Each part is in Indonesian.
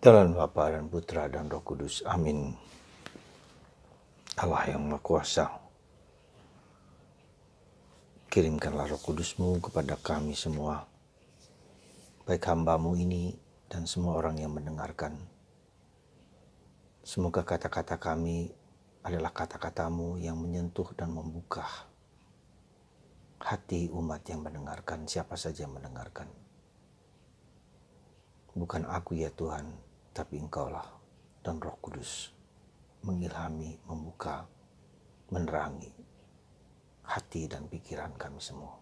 Dalam Bapa dan Putra dan Roh Kudus. Amin. Allah yang Maha Kuasa, kirimkanlah Roh Kudus-Mu kepada kami semua, baik hamba-Mu ini dan semua orang yang mendengarkan. Semoga kata-kata kami adalah kata-kata-Mu yang menyentuh dan membuka hati umat yang mendengarkan, siapa saja yang mendengarkan. Bukan aku ya Tuhan, tapi Engkaulah dan Roh Kudus mengilhami, membuka, menerangi hati dan pikiran kami semua.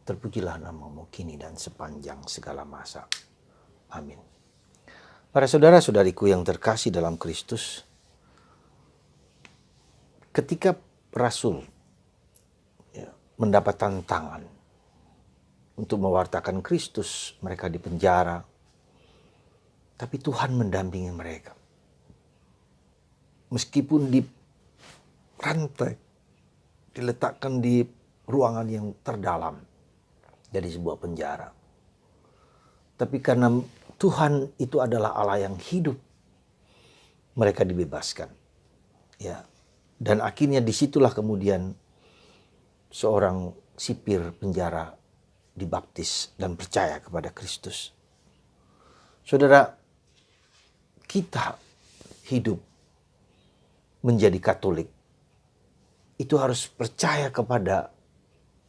Terpujilah nama-Mu kini dan sepanjang segala masa. Amin. Para saudara-saudariku yang terkasih dalam Kristus, ketika Rasul mendapat tantangan untuk mewartakan Kristus, mereka dipenjara, tapi Tuhan mendampingi mereka. Meskipun dirantai, diletakkan di ruangan yang terdalam dari sebuah penjara. Tapi karena Tuhan itu adalah Allah yang hidup, mereka dibebaskan. Ya. Dan akhirnya disitulah kemudian seorang sipir penjara dibaptis dan percaya kepada Kristus. Saudara, kita hidup menjadi Katolik itu harus percaya kepada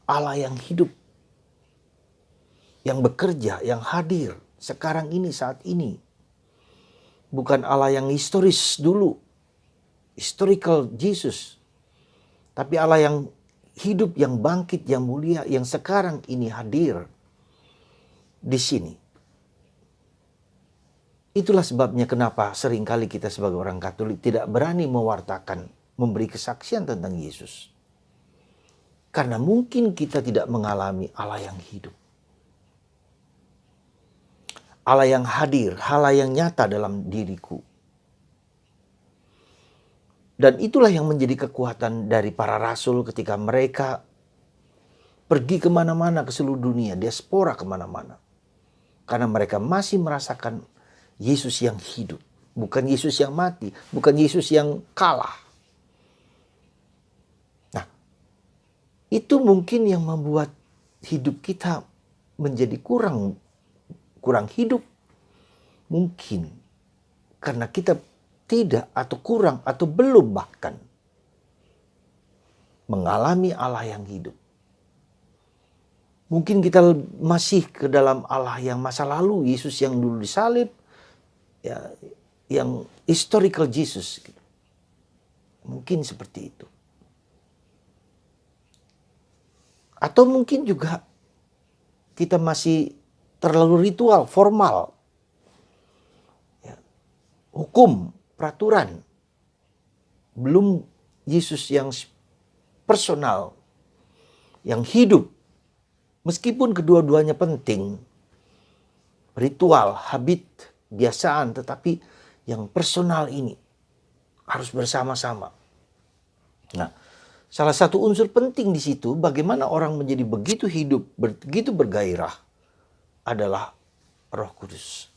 Allah yang hidup, yang bekerja, yang hadir sekarang ini, saat ini. Bukan Allah yang historis dulu, historical Jesus, tapi Allah yang hidup, yang bangkit, yang mulia, yang sekarang ini hadir di sini. Itulah sebabnya kenapa seringkali kita sebagai orang Katolik tidak berani mewartakan, memberi kesaksian tentang Yesus. Karena mungkin kita tidak mengalami Allah yang hidup. Allah yang hadir, Allah yang nyata dalam diriku. Dan itulah yang menjadi kekuatan dari para rasul ketika mereka pergi kemana-mana ke seluruh dunia, diaspora kemana-mana. Karena mereka masih merasakan Yesus yang hidup, bukan Yesus yang mati, bukan Yesus yang kalah. Nah, itu mungkin yang membuat hidup kita menjadi kurang hidup. Mungkin karena kita tidak atau kurang atau belum bahkan mengalami Allah yang hidup. Mungkin kita masih ke dalam Allah yang masa lalu, Yesus yang dulu disalib, ya, yang historical Jesus. Mungkin seperti itu. Atau mungkin juga kita masih terlalu ritual, formal. Ya, hukum, peraturan. Belum Yesus yang personal, yang hidup. Meskipun kedua-duanya penting, ritual, habit, biasaan, tetapi yang personal ini harus bersama-sama. Nah, salah satu unsur penting di situ bagaimana orang menjadi begitu hidup, begitu bergairah adalah Roh Kudus.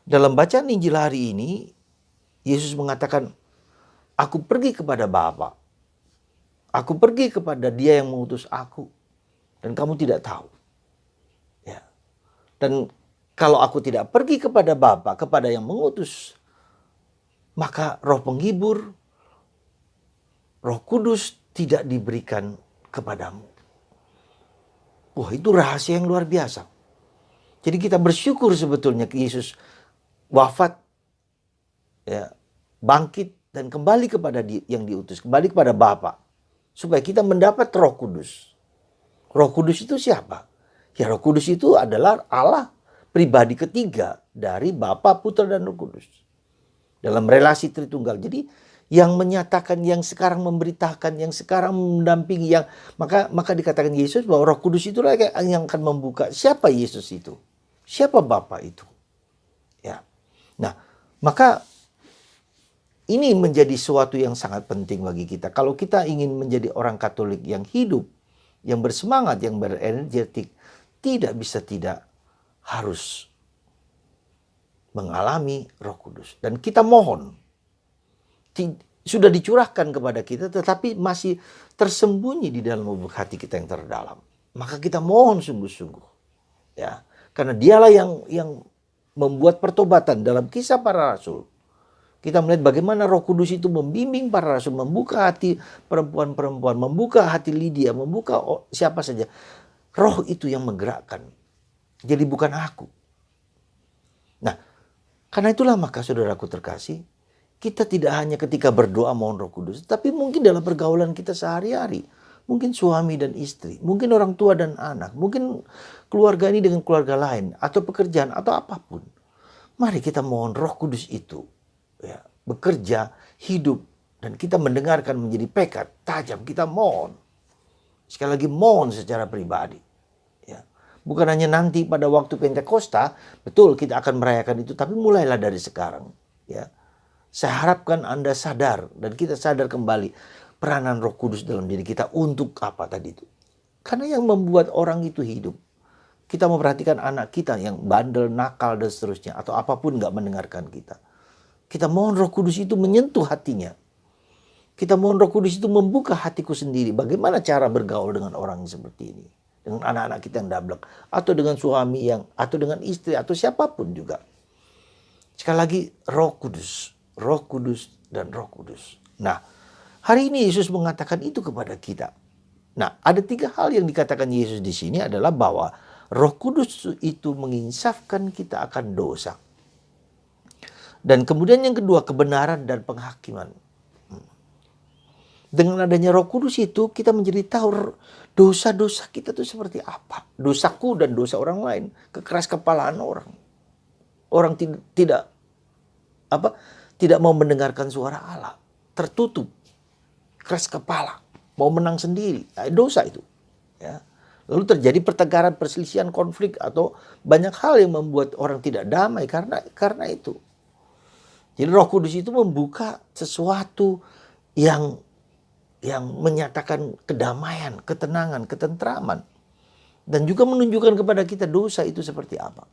Dalam bacaan Injil hari ini, Yesus mengatakan, "Aku pergi kepada Bapa. Aku pergi kepada Dia yang mengutus aku, dan kamu tidak tahu." Ya. Dan kalau aku tidak pergi kepada Bapa, kepada yang mengutus, maka Roh Penghibur, Roh Kudus tidak diberikan kepadamu. Wah, itu rahasia yang luar biasa. Jadi kita bersyukur sebetulnya Yesus wafat, ya, bangkit dan kembali kepada yang diutus, kembali kepada Bapa, supaya kita mendapat Roh Kudus. Roh Kudus itu siapa? Ya, Roh Kudus itu adalah Allah pribadi ketiga dari Bapa, Putra, dan Roh Kudus. Dalam relasi Tritunggal. Jadi yang menyatakan, yang sekarang memberitakan, yang sekarang mendampingi, yang maka dikatakan Yesus bahwa Roh Kudus itulah yang akan membuka siapa Yesus itu, siapa Bapa itu. Ya. Nah, maka ini menjadi suatu yang sangat penting bagi kita. Kalau kita ingin menjadi orang Katolik yang hidup, yang bersemangat, yang berenergetik, tidak bisa tidak harus mengalami Roh Kudus. Dan kita mohon, sudah dicurahkan kepada kita tetapi masih tersembunyi di dalam lubuk hati kita yang terdalam. Maka kita mohon sungguh-sungguh. Ya, karena dialah yang membuat pertobatan dalam Kisah Para Rasul. Kita melihat bagaimana Roh Kudus itu membimbing para rasul, membuka hati perempuan-perempuan, membuka hati Lydia, membuka siapa saja. Roh itu yang menggerakkan. Jadi bukan aku. Nah, karena itulah maka saudaraku terkasih, kita tidak hanya ketika berdoa mohon Roh Kudus, tapi mungkin dalam pergaulan kita sehari-hari. Mungkin suami dan istri, mungkin orang tua dan anak, mungkin keluarga ini dengan keluarga lain, atau pekerjaan, atau apapun. Mari kita mohon Roh Kudus itu ya, bekerja, hidup, dan kita mendengarkan menjadi pekat tajam. Kita mohon, sekali lagi mohon secara pribadi. Ya. Bukan hanya nanti pada waktu Pentakosta, betul kita akan merayakan itu, tapi mulailah dari sekarang. Ya. Saya harapkan Anda sadar dan kita sadar kembali peranan Roh Kudus dalam diri kita untuk apa tadi itu. Karena yang membuat orang itu hidup. Kita memperhatikan anak kita yang bandel, nakal, dan seterusnya, atau apapun gak mendengarkan kita. Kita mohon Roh Kudus itu menyentuh hatinya. Kita mohon Roh Kudus itu membuka hatiku sendiri. Bagaimana cara bergaul dengan orang yang seperti ini. Dengan anak-anak kita yang dablek. Atau dengan suami atau dengan istri, atau siapapun juga. Sekali lagi, Roh Kudus. Roh Kudus dan Roh Kudus. Nah, hari ini Yesus mengatakan itu kepada kita. Nah, ada 3 hal yang dikatakan Yesus di sini adalah bahwa Roh Kudus itu menginsafkan kita akan dosa. Dan kemudian yang kedua, kebenaran dan penghakiman. Dengan adanya Roh Kudus itu kita menjadi tahu dosa-dosa kita itu seperti apa. Dosaku dan dosa orang lain, kekeras kepalaan orang. Orang tidak mau mendengarkan suara Allah, tertutup, keras kepala, mau menang sendiri. Dosa itu. Ya. Lalu terjadi pertengkaran, perselisihan, konflik, atau banyak hal yang membuat orang tidak damai karena itu. Jadi Roh Kudus itu membuka sesuatu yang menyatakan kedamaian, ketenangan, ketentraman. Dan juga menunjukkan kepada kita dosa itu seperti apa.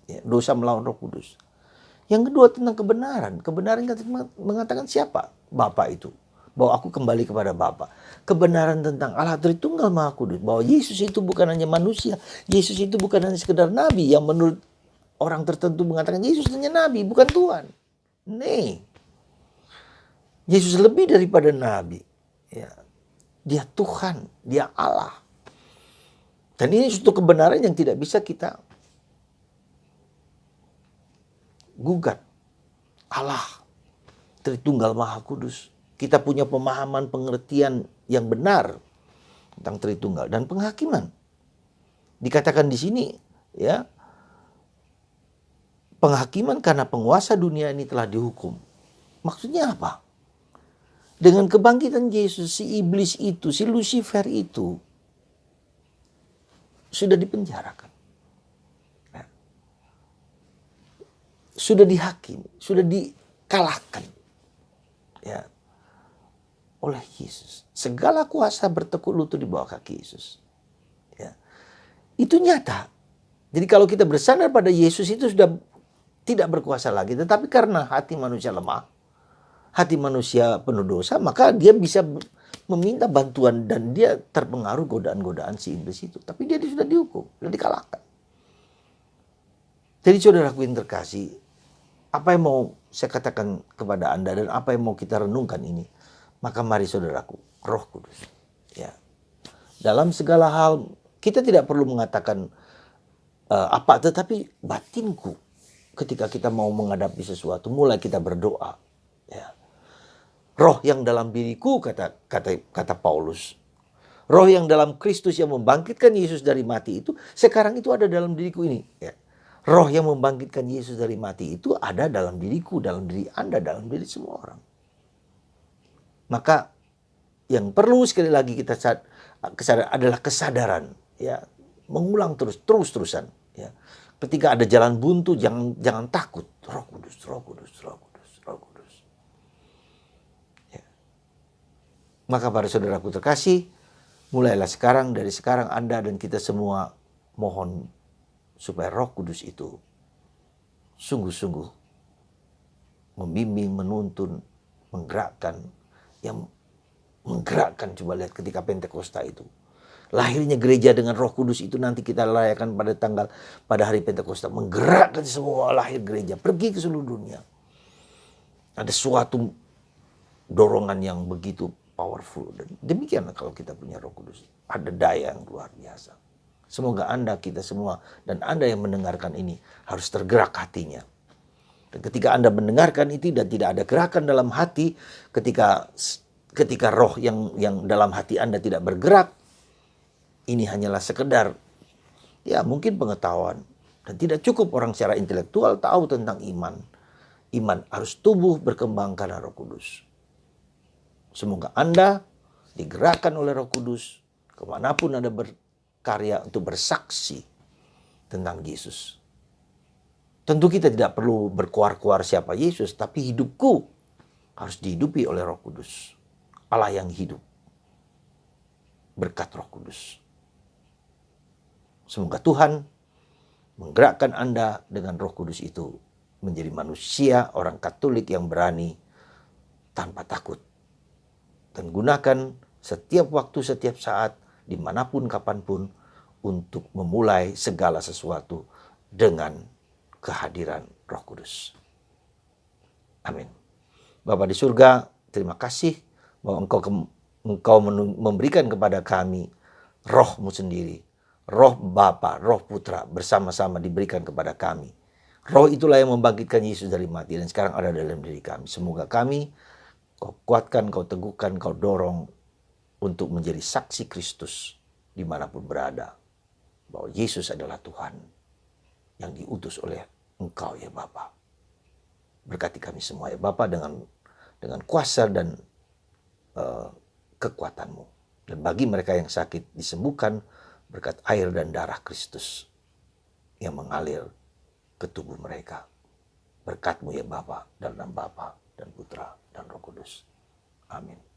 Ya, dosa melawan Roh Kudus. Yang kedua tentang kebenaran. Kebenaran mengatakan siapa? Bapa itu. Bahwa aku kembali kepada Bapa. Kebenaran tentang Allah Tritunggal Maha Kudus. Bahwa Yesus itu bukan hanya manusia. Yesus itu bukan hanya sekedar nabi. Yang menurut orang tertentu mengatakan Yesus hanya nabi, bukan Tuhan. Nih, Yesus lebih daripada nabi. Ya. Dia Tuhan, dia Allah. Dan ini suatu kebenaran yang tidak bisa kita gugat. Allah Tritunggal Maha Kudus. Kita punya pemahaman pengertian yang benar tentang Tritunggal dan penghakiman. Dikatakan di sini ya, penghakiman karena penguasa dunia ini telah dihukum. Maksudnya apa? Dengan kebangkitan Yesus, si iblis itu, si Lucifer itu sudah dipenjarakan. Nah, sudah dihakimi, sudah dikalahkan ya, oleh Yesus. Segala kuasa bertekuk lutut di bawah kaki Yesus. Ya. Itu nyata. Jadi kalau kita bersandar pada Yesus itu sudah tidak berkuasa lagi. Tetapi karena hati manusia lemah, hati manusia penuh dosa, maka dia bisa meminta bantuan dan dia terpengaruh godaan-godaan si iblis itu. Tapi dia sudah dihukum, sudah dikalahkan. Jadi saudaraku yang terkasih, apa yang mau saya katakan kepada Anda dan apa yang mau kita renungkan ini, maka mari saudaraku, Roh Kudus. Ya. Dalam segala hal, kita tidak perlu mengatakan tetapi batinku ketika kita mau menghadapi sesuatu, mulai kita berdoa. Ya. Roh yang dalam diriku, kata Paulus. Roh yang dalam Kristus yang membangkitkan Yesus dari mati itu, sekarang itu ada dalam diriku ini. Ya. Roh yang membangkitkan Yesus dari mati itu ada dalam diriku, dalam diri Anda, dalam diri semua orang. Maka yang perlu sekali lagi kita sadar adalah kesadaran. Ya. Mengulang terus-terusan. Ya. Ketika ada jalan buntu, jangan takut. Roh Kudus, Roh Kudus, Roh Kudus, Roh Kudus. Ya. Maka para saudaraku terkasih, mulailah sekarang, dari sekarang Anda dan kita semua mohon supaya Roh Kudus itu sungguh-sungguh membimbing, menuntun, menggerakkan, yang menggerakkan. Coba lihat ketika Pentakosta itu. Lahirnya gereja dengan Roh Kudus itu nanti kita rayakan pada hari Pentakosta. Menggerakkan semua lahir gereja. Pergi ke seluruh dunia. Ada suatu dorongan yang begitu powerful. Dan demikianlah kalau kita punya Roh Kudus. Ada daya yang luar biasa. Semoga Anda, kita semua, dan Anda yang mendengarkan ini harus tergerak hatinya. Dan ketika Anda mendengarkan itu dan tidak ada gerakan dalam hati, ketika roh yang dalam hati Anda tidak bergerak, ini hanyalah sekedar, ya mungkin pengetahuan. Dan tidak cukup orang secara intelektual tahu tentang iman. Iman harus tumbuh berkembang karena Roh Kudus. Semoga Anda digerakkan oleh Roh Kudus, kemanapun Anda berkarya untuk bersaksi tentang Yesus. Tentu kita tidak perlu berkuar-kuar siapa Yesus, tapi hidupku harus dihidupi oleh Roh Kudus. Allah yang hidup. Berkat Roh Kudus. Semoga Tuhan menggerakkan Anda dengan Roh Kudus itu menjadi manusia, orang Katolik yang berani tanpa takut. Dan gunakan setiap waktu, setiap saat, dimanapun, kapanpun, untuk memulai segala sesuatu dengan kehadiran Roh Kudus. Amin. Bapa di surga, terima kasih bahwa Engkau memberikan kepada kami Roh-Mu sendiri. Roh Bapa, Roh Putra bersama-sama diberikan kepada kami. Roh itulah yang membangkitkan Yesus dari mati dan sekarang ada dalam diri kami. Semoga kami Kau kuatkan, Kau teguhkan, Kau dorong untuk menjadi saksi Kristus dimanapun berada. Bahwa Yesus adalah Tuhan yang diutus oleh Engkau ya Bapa. Berkati kami semua ya Bapa dengan kuasa dan kekuatan-Mu. Dan bagi mereka yang sakit disembuhkan berkat air dan darah Kristus yang mengalir ke tubuh mereka. Berkat-Mu ya Bapa, dalam nama Bapa dan Putra dan Roh Kudus. Amin.